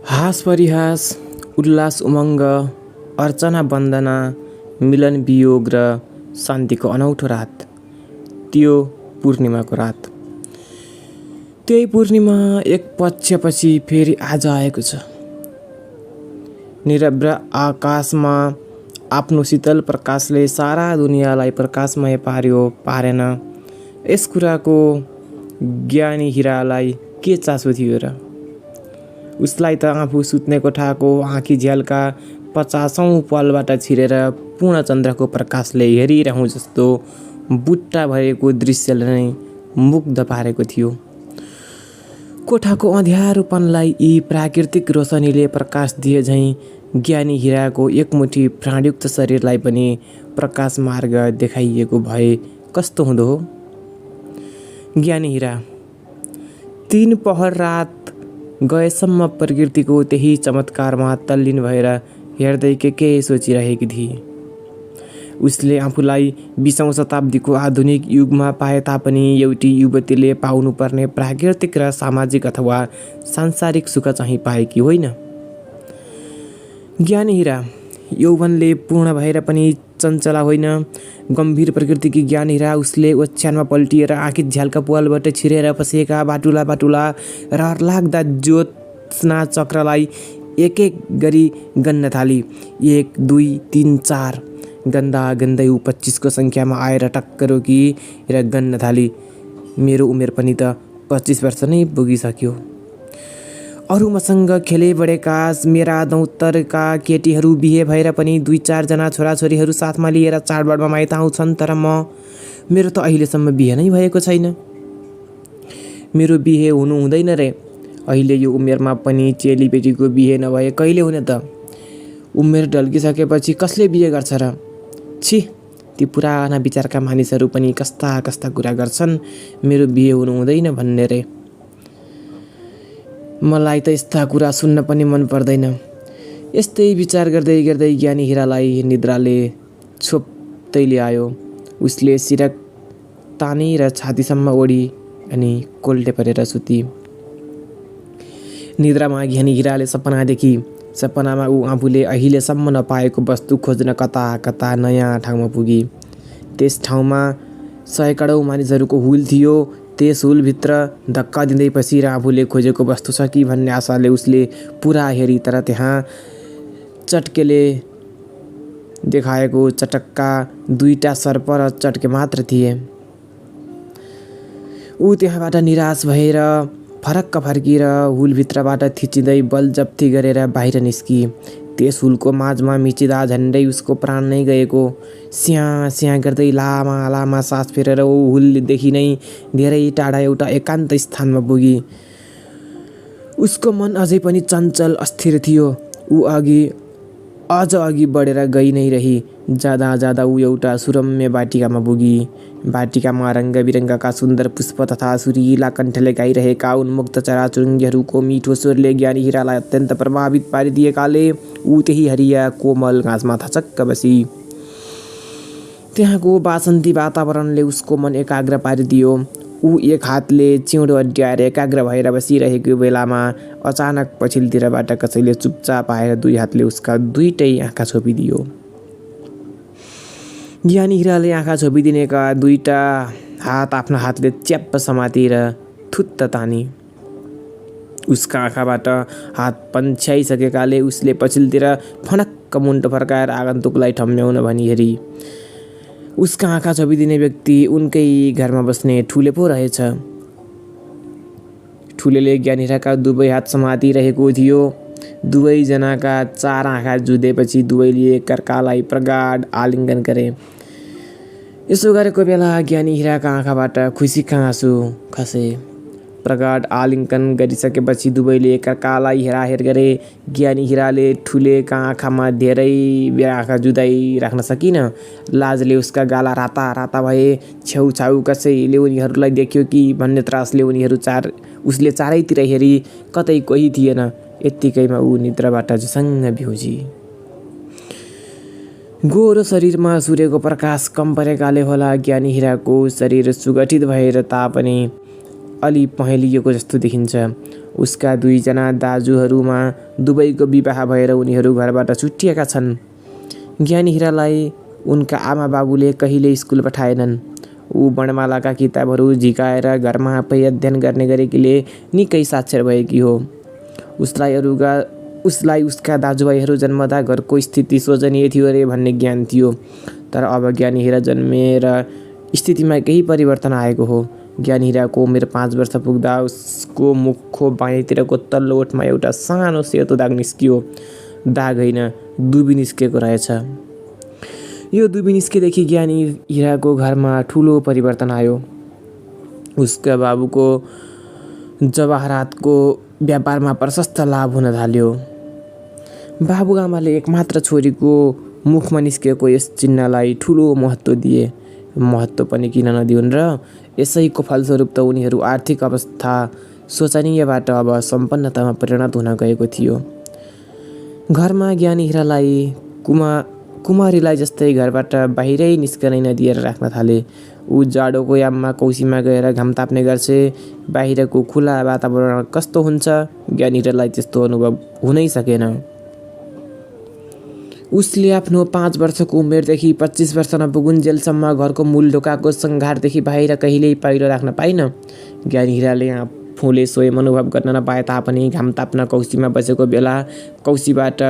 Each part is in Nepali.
हास परिहास, उल्लास उमङ्ग, अर्चना वन्दना, मिलन वियोग र शान्तिको अनौठो रात। त्यो पूर्णिमाको रात। त्यही पूर्णिमा एक पक्षपछि फेरि आज आएको छ। निरभ्र आकाशमा आफ्नो शीतल प्रकाशले सारा दुनियाँलाई प्रकाशमय पार्यो पारेन, यस कुराको ज्ञानी हिरालाई के चासो थियो र? उसलाई त आफू सुत्ने कोठाको आँखी झ्यालका 50औं पलबाट छिरेर पूर्णचन्द्रको प्रकाशले हेरिरहँ जस्तो बुट्टा भएको दृश्यले नै मुग्ध पारेको थियो। कोठाको अँध्यारोपनलाई यी प्राकृतिक रोशनीले प्रकाश दिए झैँ ज्ञानी हिराको एकमुठी प्राणयुक्त शरीरलाई पनि प्रकाश मार्ग देखाइएको भए कस्तो हुँदो हो? ज्ञानी हिरा 3 पहर रात गएसम्म प्रकृतिको त्यही चमत्कारमा तल्लीन भएर हेर्दै के सोचिरहेकी थिए। उसले आफूलाई 20औं शताब्दीको आधुनिक युगमा पाए तापनि एउटी युवतीले पाउनुपर्ने प्राकृतिक र सामाजिक अथवा सांसारिक सुख चाहिँ पाएकी होइन। ज्ञानी हिरा यौवनले पूर्ण भएर पनि चञ्चला होइन। गम्भीर प्रकृतिकी ज्ञानी हिरा उसले ओछ्यानमा पल्टिएर आँखी झ्यालका पुवालबाट छिरेर बसेका बाटुला रहर लाग्दा ज्योत्स्ना चक्रलाई एक एक गरी गन्न थाली। 1 2 3 4 गन्दा गन्दै ऊ 25को सङ्ख्यामा आएर टक्क रोकी र गन्न थाली। मेरो उमेर पनि त 25 वर्ष नै पुगिसक्यो। अरू मसँग खेले बढेका मेरा दौत्तरका केटीहरू बिहे भएर पनि 2-4 जना छोराछोरीहरू साथमा लिएर चाडबाडमा माइत आउँछन्, तर मेरो त अहिलेसम्म बिहे नै भएको छैन। मेरो बिहे हुनु हुँदैन रे। अहिले यो उमेरमा पनि चेलीबेटीको बिहे नभए कहिले हुने त? उमेर ढल्किसकेपछि कसले बिहे गर्छ र? छि, ती पुराना विचारका मानिसहरू पनि कस्ता कस्ता कुरा गर्छन्। मेरो बिहे हुनु हुँदैन भन्ने रे। मलाई त यस्ता कुरा सुन्न पनि मन पर्दैन। यस्तै विचार गर्दै गर्दै ज्ञानी हिरालाई निद्राले छोप्दै ल्यायो। उसले सिरक तानेर छातीसम्म ओढी अनि कोल्टे परेर सुती। निद्रामा ज्ञानी हिराले सपना देखी। सपनामा ऊ आफूले अहिलेसम्म नपाएको वस्तु खोज्न कता कता नयाँ ठाउँमा पुगी। त्यस ठाउँमा सयकडौँ मानिसहरूको हुल थियो। त्यस हुलभित्र धक्का दिँदै पसिर आफूले खोजेको वस्तु छ कि भन्ने आशाले उसले पुरा हेरी, तर त्यहाँ चट्केले देखाएको चटक्का 2टा सर्प र चट्के मात्र थिए। ऊ त्यहाँबाट निराश भएर फरक्क फर्किएर हुलभित्रबाट थिचिँदै बलजफ्ती गरेर बाहिर निस्की। त्यस हुलको माझमा मिचिँदा झन्डै उसको प्राण नै गएको। स्याँ स्याँ गर्दै लामा लामा सास फेरेर ऊ हुलदेखि नै धेरै टाढा एउटा एकान्त स्थानमा पुगी। उसको मन अझै पनि चञ्चल अस्थिर थियो। ऊ अझ अघि बढेर गई नै रही। जाँदा जाँदा ऊ एउटा सुरम्य बाटिकामा पुगी। बाटिकामा रङ्गबिरङ्गका सुन्दर पुष्प तथा सुरिला कण्ठले गाइरहेका उन्मुक्त चराचुरुङ्गीहरूको मिठो स्वरले ज्ञानी हिरालाई अत्यन्त प्रभावित पारिदिएकाले ऊ त्यही हरिया कोमल घाँसमा थचक्क बसी। त्यहाँको वासन्ती वातावरणले उसको मन एकाग्र पारिदियो। ऊ एक हातले चिउँडो अड्याएर एकाग्र भएर बसिरहेको बेलामा अचानक पछिल्लोतिरबाट कसैले चुपचाप आएर 2 हातले उसका 2टै आँखा छोपिदियो। ज्ञानी हिराले आँखा छोपिदिनेका 2टा हात आफ्नो हातले च्याप्प समातेर थुत्त तानी। उसका आँखाबाट हात पन्छ्याइसकेकाले उसले पछिल्लोतिर फनक्क मुन्टो फर्काएर आगन्तुकलाई ठम्म्याउन भनी हेरी। उसका आँखा छोपिदिने व्यक्ति उनकै घरमा बस्ने ठुले पो रहेछ। ठुलेले ज्ञानी हिराका 2 हात समातिरहेको थियो। 2जनाका 4 आँखा जुधेपछि दुवैले एकअर्कालाई प्रगाढ आलिङ्गन गरे। यसो गरेको बेला ज्ञानी हिराका आँखाबाट खुसीका आँसु खसे। प्रगाढ आलिङ्गन गरिसकेपछि दुवैले एकअर्कालाई हेराहेर गरे। ज्ञानी हिराले ठुलेका आँखामा धेरै बेर आँखा जुधाइ राख्न सकिन। लाजले उसका गाला राता राता भए। छेउछाउ कसैले उनीहरूलाई देख्यो कि भन्ने त्रासले उसले चारैतिर हेरी, कतै कोही थिएन। यत्तिकैमा ऊ निद्राबाट झसङ्ग बिउजी। गोरो शरीरमा सूर्यको प्रकाश कम परेकाले होला ज्ञानी हिराको शरीर सुगठित भएर तापनि अलि पहेँलिएको जस्तो देखिन्छ। उसका दुईजना दाजुहरूमा दुवैको विवाह भएर उनीहरू घरबाट छुट्टिएका छन्। ज्ञानी हिरालाई उनका आमा बाबुले कहिल्यै स्कुल पठाएनन्। ऊ वर्णमालाका किताबहरू झिकाएर घरमा आफै अध्ययन गर्ने गरेकीले निकै साक्षर भएकी हो। उसलाई उसका दाजुभाइहरू जन्मदा घरको स्थिति शोचनीय थियो अरे भन्ने ज्ञान थियो। तर अब ज्ञानी हिरा जन्मेर स्थितिमा केही परिवर्तन आएको हो। ज्ञानी हिराको उमेर 5 वर्ष पुग्दा उसको मुखको बायाँतिरको तल्लो ओठमा एउटा सानो सेतो दाग निस्कियो। दाग होइन, दुबी निस्केको रहेछ। यो दुबी निस्केदेखि ज्ञानी हिराको घरमा ठुलो परिवर्तन आयो। उसका बाबुको जवाहरातको व्यापारमा प्रशस्त लाभ हुन थाल्यो। बाबुआमाले एकमात्र छोरीको मुखमा निस्केको यस चिन्हलाई ठुलो महत्त्व दिए। महत्त्व पनि किन नदिउन् र? यसैको फलस्वरूप त उनीहरू आर्थिक अवस्था शोचनीयबाट अब सम्पन्नतामा परिणत हुन गएको थियो। घरमा ज्ञानी हिरालाई कुमारीलाई जस्तै घरबाट बाहिरै निस्कनै नदिएर राख्न थाले। ऊ जाडोको याममा कौसीमा गएर घाम ताप्ने गर्छे। बाहिरको खुला वातावरण कस्तो हुन्छ, ज्ञानी हिरालाई त्यस्तो अनुभव हुनै सकेन। उसले आफ्नो 5 वर्षको उमेरदेखि 25 वर्ष नपुगुन्जेलसम्म घरको मूल ढोकाको सङ्घारदेखि बाहिर कहिल्यै पाइलो राख्न पाइन। ज्ञानी हिराले आफूले स्वयं अनुभव गर्न नपाए तापनि घाम ताप्न कौसीमा बसेको बेला कौसीबाट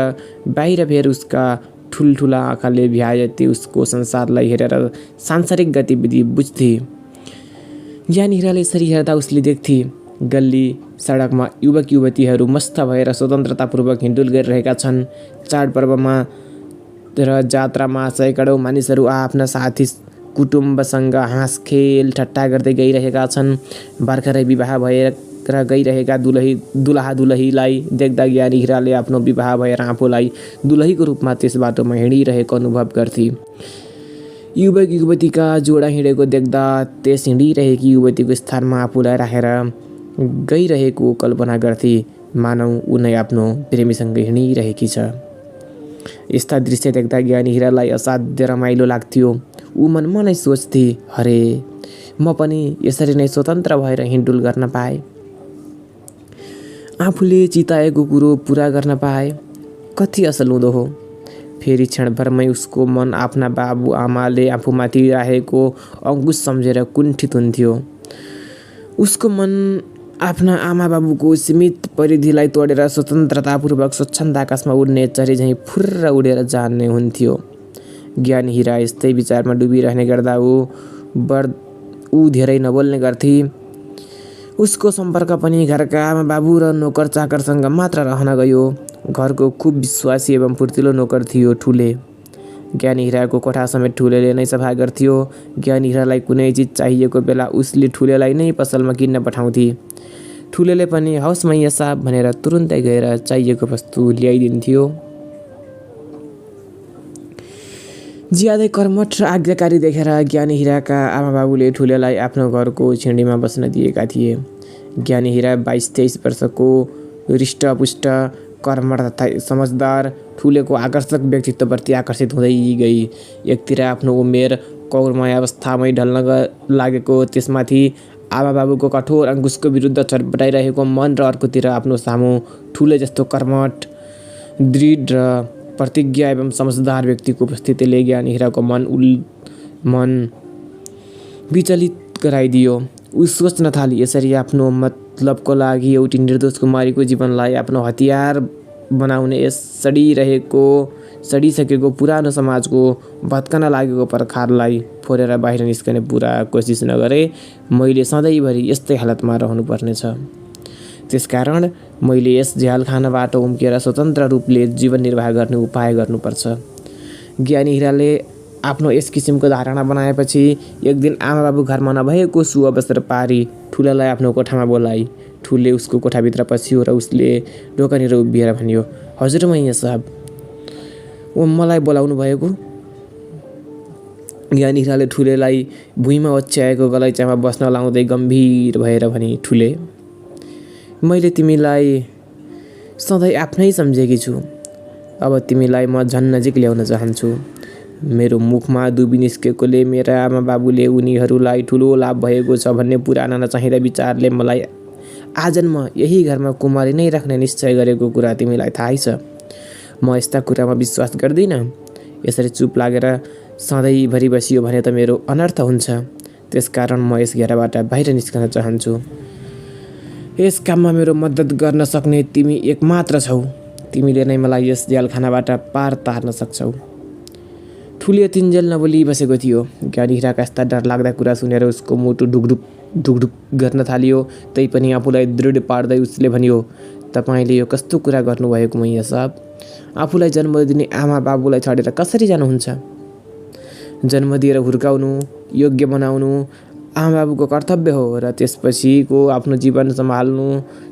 बाहिर फेर उसका ठुल्ठुला आँखाले भ्याएती उसको संसारलाई हेरेर सांसारिक गतिविधि बुझ्थे। ज्ञानी हिराले यसरी हेर्दा उसले देख्थे गल्ली सडकमा युवक युवतीहरू मस्त भएर स्वतन्त्रतापूर्वक हिँडुल गरिरहेका छन्। चाडपर्वमा र जात्रामा सैकडौँ मानिसहरू आफ्ना साथी कुटुम्बसँग हाँस खेल ठट्टा गर्दै गइरहेका छन्। भर्खरै विवाह भएर गइरहेका दुलहा दुलहीलाई देख्दा ज्ञानी हिराले आफ्नो विवाह भएर आफूलाई दुलहीको रूपमा त्यस बाटोमा हिँडिरहेको अनुभव गर्थे। युवक युवतीका जोडा हिँडेको देख्दा त्यस हिँडिरहेकी युवतीको स्थानमा आफूलाई राखेर गइरहेको कल्पना गर्थे, मानौ उनै आफ्नो प्रेमीसँग हिँडिरहेकी छ। यस्ता दृश्य देख्दा ज्ञानी हिरालाई असाध्य रमाइलो लाग्थ्यो। ऊ मनै सोच्थे, अरे म पनि यसरी नै स्वतन्त्र भएर हिँडुल गर्न पाएँ, आफूले चिताएको कुरो पुरा गर्न पाए कति असल हुँदो हो। फेरि क्षणभरमै उसको मन आफ्ना बाबु आमाले आफूमाथि राखेको अङ्कुश सम्झेर कुण्ठित हुन्थ्यो। उसको मन आफ्ना आमा बाबुको सीमित परिधिलाई तोडेर स्वतन्त्रतापूर्वक स्वच्छन्द आकाशमा उड्ने चरी झैँ फुर्र उडेर जाने हुन्थ्यो। ज्ञानी हिरा यस्तै विचारमा डुबिरहने गर्दा ऊ धेरै नबोल्ने गर्थे। उसको सम्पर्क पनि घरका आमा बाबु र नोकर चाकरसँग मात्र रहन गयो। घरको खुब विश्वासी एवं फुर्तिलो नोकर थियो ठुले। ज्ञानी हिराको कोठा समेत ठुलेले नै सफा गर्थ्यो। ज्ञानी हिरालाई कुनै चिज चाहिएको बेला उसले ठुलेलाई नै पसलमा किन्न पठाउँथे। ठुलेले पनि हवस् मैया साहब भनेर तुरुन्तै गएर चाहिएको वस्तु ल्याइदिन्थ्यो। ज्यादै कर्मठ र आज्ञाकारी देखेर ज्ञानी हिराका आमा बाबुले ठुलेलाई आफ्नो घरको छिँडीमा बस्न दिएका थिए। ज्ञानी हिरा 22-23 वर्षको हृष्टपुष्ट कर्मठ तथा समझदार ठुलेको आकर्षक व्यक्तित्वप्रति आकर्षित हुँदै गई। एकतिर आफ्नो उमेर कौरमय अवस्थामै ढल्न लागेको, त्यसमाथि आमा बाबुको कठोर अङ्कुशको विरुद्ध छटपटाइरहेको मन र अर्कोतिर आफ्नो सामु ठुले जस्तो कर्मठ, दृढ र प्रतिज्ञा एवं समझदार व्यक्तिको उपस्थितिले ज्ञानी हिराको मन विचलित गराइदियो। ऊ सोच्न थाली, यसरी आफ्नो मतलबको लागि एउटी निर्दोष कुमारीको जीवनलाई आफ्नो हतियार बनाउने यस सडिसकेको पुरानो समाजको भत्कन लागेको पर्खाललाई फोरेर बाहिर निस्कने पुरा कोसिस नगरे मैले सधैँभरि यस्तै हालतमा रहनुपर्नेछ। त्यसकारण मैले यस झ्यालखानाबाट उम्केर स्वतन्त्र रूपले जीवन निर्वाह गर्ने उपाय गर्नुपर्छ। ज्ञानी हिराले आफ्नो यस किसिमको धारणा बनाएपछि एक दिन आमा बाबु घरमा नभएको सुअवसर पारी ठुलालाई आफ्नो कोठामा बोलाई। ठुले उसको कोठाभित्र पस्यो र उसले ढोकानिर उभिएर भन्यो, हजुर मैया साहब, मलाई बोलाउनु भएको? ज्ञानी हिराले ठुलेलाई भुइँमा ओछ्याएको गलैँचामा बस्न लाउँदै गम्भीर भएर भने, ठुले, मैले तिमीलाई सधैँ आफ्नै सम्झेकी छु। अब तिमीलाई म झन् नजिक ल्याउन चाहन्छु। मेरो मुखमा दुबी निस्केकोले मेरा आमा बाबुले उनीहरूलाई ठुलो लाभ भएको छ भन्ने पुराना नचाहिँदा विचारले मलाई आजन्म यही घरमा कुमारी नै राख्ने निश्चय गरेको कुरा तिमीलाई थाहै छ। म यस्ता कुरामा विश्वास गर्दिनँ। यसरी चुप लागेर सधैँभरि बसियो भने त मेरो अनर्थ हुन्छ। त्यसकारण म यस घेराबाट बाहिर निस्कन चाहन्छु। यस काममा मेरो मद्दत गर्न सक्ने तिमी एक मात्र छौ। तिमीले नै मलाई यस जेलखानाबाट पार तार्न सक्छौ। ठुले तिन्जेल नबोली बसेको थियो। ज्ञानी हिराका यस्ता डरलाग्दा कुरा सुनेर उसको मुटु ढुकढुक गर्न थालियो। तैपनि आफूलाई दृढ पार्दै उसले भन्यो, तपाईँले यो कस्तो कुरा गर्नुभएको मैया साहब? आफूलाई जन्म दिने आमा बाबुलाई छाडेर कसरी जानुहुन्छ? जन्म दिएर हुर्काउनु, योग्य बनाउनु आमा बाबुको कर्तव्य हो र त्यसपछिको आफ्नो जीवन सम्हाल्नु,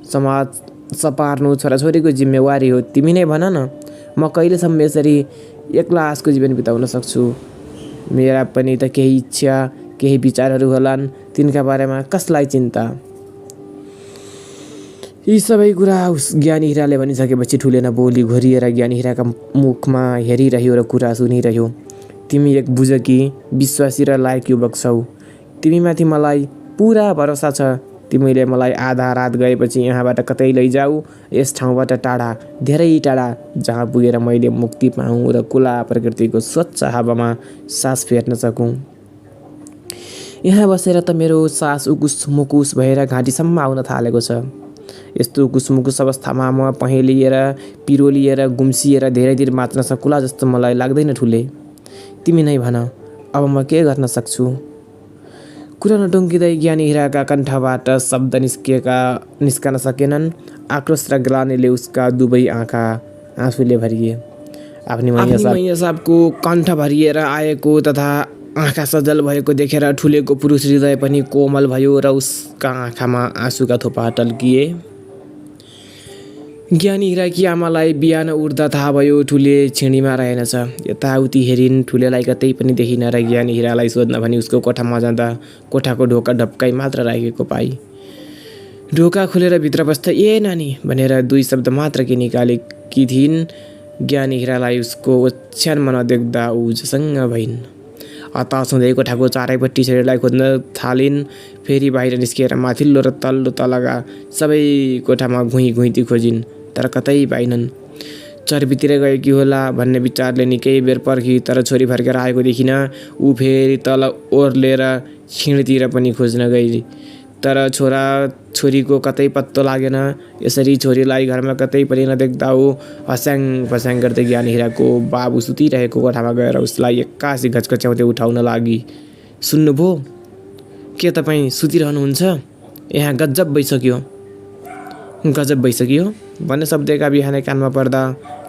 समाज सपार्नु छोराछोरीको जिम्मेवारी हो। तिमी नै भन न, म कहिलेसम्म यसरी एक्ला आसको जीवन बिताउन सक्छु? मेरा पनि त केही इच्छा, केही विचारहरू होलान्, तिनका बारेमा कसलाई चिन्ता? यी सबै कुरा उस ज्ञानी हिराले भनिसकेपछि ठुले नबोली घोरिएर ज्ञानी हिराका मुखमा हेरिरह्यो र कुरा सुनिरह्यो। तिमी एक बुझकी, विश्वासी र लायक युवक छौ। तिमीमाथि मलाई पुरा भरोसा छ। तिमीले मलाई आधा रात गएपछि यहाँबाट कतै लैजाऊ, यस ठाउँबाट टाढा, धेरै टाढा, जहाँ पुगेर मैले मुक्ति पाऊँ र खुला प्रकृतिको स्वच्छ हावामा सास फेर्न सकूँ। यहाँ बसेर त मेरो सास उकुस मुकुस भएर घाँटीसम्म आउन थालेको छ। यस्तो उकुस मुकुस अवस्थामा म पहेँलिएर, पिरोलिएर, गुम्सिएर धेरै दिन बाँच्न सकुला जस्तो मलाई लाग्दैन ठुले। तिमी नै भन, अब म के गर्न सक्छु? कुरा नटुङ्गिँदै ज्ञानी हिराका कण्ठबाट शब्द निस्कन सकेनन्। आक्रोश र ग्लानीले उसका दुवै आँखा आँसुले भरिए। आफ्नी मैया साहबको कण्ठ भरिएर आएको तथा आँखा सजल भएको देखेर ठुलेको पुरुष हृदय पनि कोमल भयो र उसका आँखामा आँसुका थोपा टल्किए। ज्ञानी हिराकी आमालाई बिहान उठ्दा थाहा भयो ठुले छिँडीमा रहेनछ। यताउति हेरिन्, ठुलेलाई कतै पनि देखिन र ज्ञानी हिरालाई सोध्न भनी उसको कोठामा जाँदा कोठाको ढोका ढप्काइ मात्र राखेको पाई। ढोका खोलेर भित्र बस्दा ए नानी भनेर दुई शब्द मात्र के निकालेकी थिइन्। ज्ञानी हिरालाई उसको ओछ्यानमा नदेख्दा ऊ झसङ्ग भइन्। हताश हुँदै कोठाको चारैपट्टि छोरीलाई खोज्न थालिन्। फेरि बाहिर निस्किएर माथिल्लो र तल्लो तलका सबै कोठामा घुइँती खोजिन्, तर कतै पाइनन्। चर्बीतिर गएकी होला भन्ने विचारले निकै बेर पर्खी, तर छोरी फर्केर आएको देखिन। ऊ फेरि तल ओर्लेर छिँडतिर पनि खोज्न गई, तर छोरीको कतै पत्तो लागेन। यसरी छोरीलाई घरमा कतै पनि नदेख्दा ऊ हस्याङ फस्याङ गर्दै ज्ञानी हिराको बाबु सुतिरहेको कोठामा गएर उसलाई एक्कासी घचघच्याउँदै उठाउन लागि। सुन्नुभयो? के तपाईँ सुतिरहनुहुन्छ? यहाँ गजब भइसक्यो। गजब भइसक्यो भन्ने शब्दका बिहानै कानमा पर्दा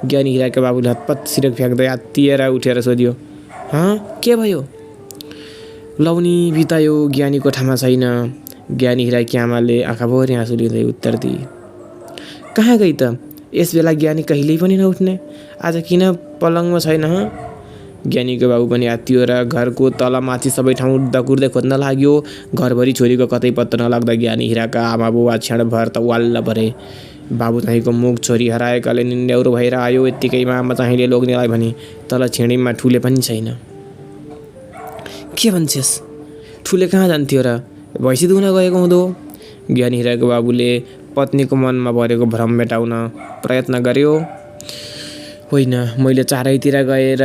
ज्ञानी हिराका बाबुले हतपत सिरक फ्याँक्दै आत्तिएर उठेर सोध्यो, के भयो? लौनी बितायो, ज्ञानी कोठामा छैन। ज्ञानी हिराकी आमाले आँखाभरि आँसु लिँदै उत्तर दिए, कहाँ गई त? यस बेला ज्ञानी कहिल्यै पनि नउठ्ने, आज किन पलङमा छैन? ज्ञानीको बाबु पनि आत्तियो र घरको तलमाथि सबै ठाउँ दकुर्दै खोज्न लाग्यो। घरभरि छोरीको कतै पत्तो नलाग्दा ज्ञानी हिराका आमा बुबा क्षणभर त वाल्ल परे। बाबु चाहिँको मुख छोरी हराएकाले निन्ड्याउरो भएर आयो। यत्तिकैमा आमा चाहिँले लोग्नेलाई भने तल छिँडीमा ठुले पनि छैन। के भन्छेस्? ठुले कहाँ जान्थ्यो र? भैँसी दुहुन गएको हुँदो? ज्ञानी हिराको बाबुले पत्नीको मनमा भरेको भ्रम मेटाउन प्रयत्न गर्यो। होइन, मैले चारैतिर गएर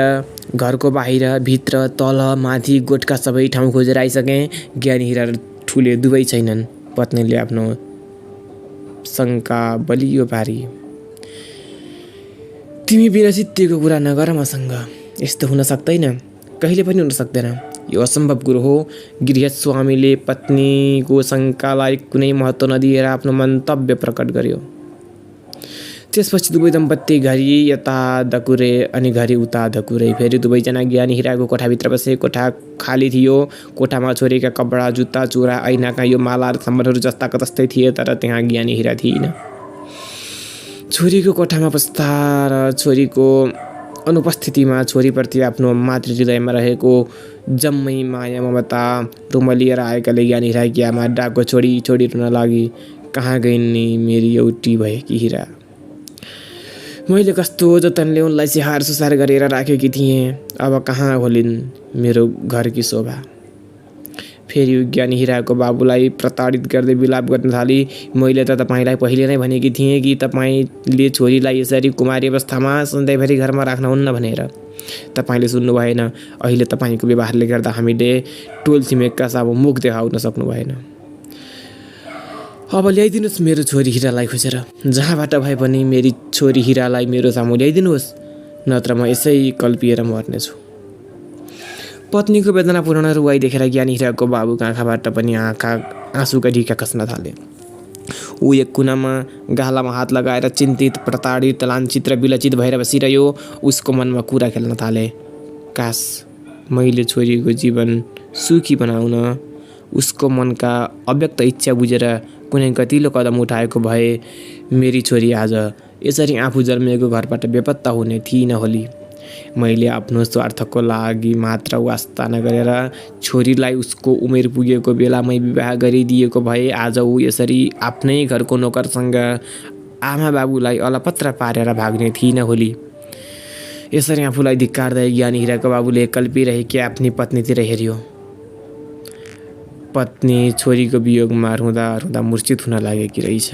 घरको बाहिर, भित्र, तल, माथि, गोठका सबै ठाउँ खोजेर आइसकेँ। ज्ञानी हिरा र ठुले दुवै छैनन्। पत्नीले आफ्नो शङ्का बलियो पारी। तिमी बिना चित्तेको कुरा नगर मसँग। यस्तो हुन सक्दैन, कहिले पनि हुन सक्दैन। यो असम्भव कुरो हो। गृहस्थ स्वामीले पत्नीको शङ्कालाई कुनै महत्त्व नदिएर आफ्नो मन्तव्य प्रकट गर्यो। त्यसपछि दुवै दम्पत्ति घरि यता दकुरे अनि घरि उता दकुरे। फेरि दुवैजना ज्ञानी हिराको कोठाभित्र बसे। कोठा खाली थियो। कोठामा छोरीका कपडा, जुत्ता, चुरा, ऐनाका यो माला र सामानहरू जस्ताको तस्तै थिए, तर त्यहाँ ज्ञानी हिरा थिएन। छोरीको कोठामा बस्दा र छोरीको अनुपस्थितिमा छोरीप्रति आफ्नो मातृ हृदयमा रहेको जम्मै माया ममता रुमलिएर आएकाले ज्ञानी हिराकी आमा डाको छोडी रुन लागि। कहाँ गइन् नि मेरी एउटी भएकी हिरा? मैले कस्तो जतनले उनलाई स्याहार सुसार गरेर राखेकी थिएँ, अब कहाँ होलिन् मेरो घरकी शोभा? फेरि ज्ञानी हिराको बाबुलाई प्रताडित गर्दै विलाप गर्न थाली। मैले त तपाईँलाई पहिले नै भनेकी थिएँ कि तपाईँले छोरीलाई यसरी कुमारी अवस्थामा सधैँभरि घरमा राख्नुहुन्न भनेर। तपाईँले सुन्नु भएन। अहिले तपाईँको व्यवहारले गर्दा हामीले टोल छिमेकका सामु मुख देखाउन सक्नु भएन। अब ल्याइदिनुहोस् मेरो छोरी हिरालाई खोजेर, जहाँबाट भए पनि मेरी छोरी हिरालाई मेरो सामु ल्याइदिनुहोस्, नत्र म यसै कल्पिएर मर्नेछु। पत्नीको वेदना पुरानो रुवाई देखेर ज्ञानी हिराको बाबुको आँखाबाट पनि आँसुका ढिका खस्न थाले। ऊ एक कुनामा गालामा हात लगाएर चिन्तित, प्रताडित, लाञ्छित र विलचित भएर बसिरह्यो। उसको मनमा कुरा खेल्न थाले। काश मैले छोरीको जीवन सुखी बनाउन उसको मनका अव्यक्त इच्छा बुझेर कुनै गतिलो कदम उठाएको भए मेरी छोरी आज यसरी आफू जन्मिएको घरबाट बेपत्ता हुने थिइन होली। मैले आफ्नो स्वार्थको लागि मात्र वास्ता नगरेर छोरीलाई उसको उमेर पुगेको बेलामै विवाह गरिदिएको भए आज ऊ यसरी आफ्नै घरको नोकरसँग आमा बाबुलाई अलपत्र पारेर भाग्ने थिइन होली। यसरी आफूलाई धिक्कार्दै ज्ञानी हिराको बाबुले कल्पिरहेकी आफ्नी पत्नीतिर हेऱ्यो। पत्नी छोरीको वियोगमा रुँदा रुँदा मूर्छित हुन लागेकी रहेछ।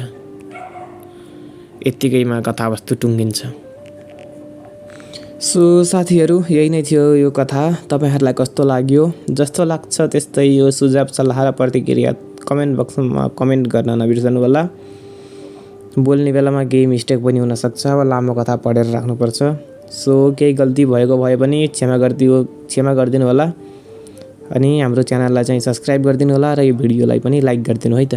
यत्तिकैमा कथावस्तु टुङ्गिन्छ। सो साथीहरू, यही नै थियो यो कथा। तपाईँहरूलाई कस्तो लाग्यो? जस्तो लाग्छ त्यस्तै यो सुझाव सल्लाह र प्रतिक्रिया कमेन्ट बक्समा कमेन्ट गर्न नबिर्सनु होला। बोल्ने बेलामा केही मिस्टेक पनि हुनसक्छ, अब लामो कथा पढेर राख्नुपर्छ। सो केही गल्ती भएको भए पनि क्षमा गरिदिनु होला। अनि हाम्रो च्यानललाई चाहिँ सब्सक्राइब गरिदिनु होला र यो भिडियोलाई पनि लाइक गरिदिनु है त।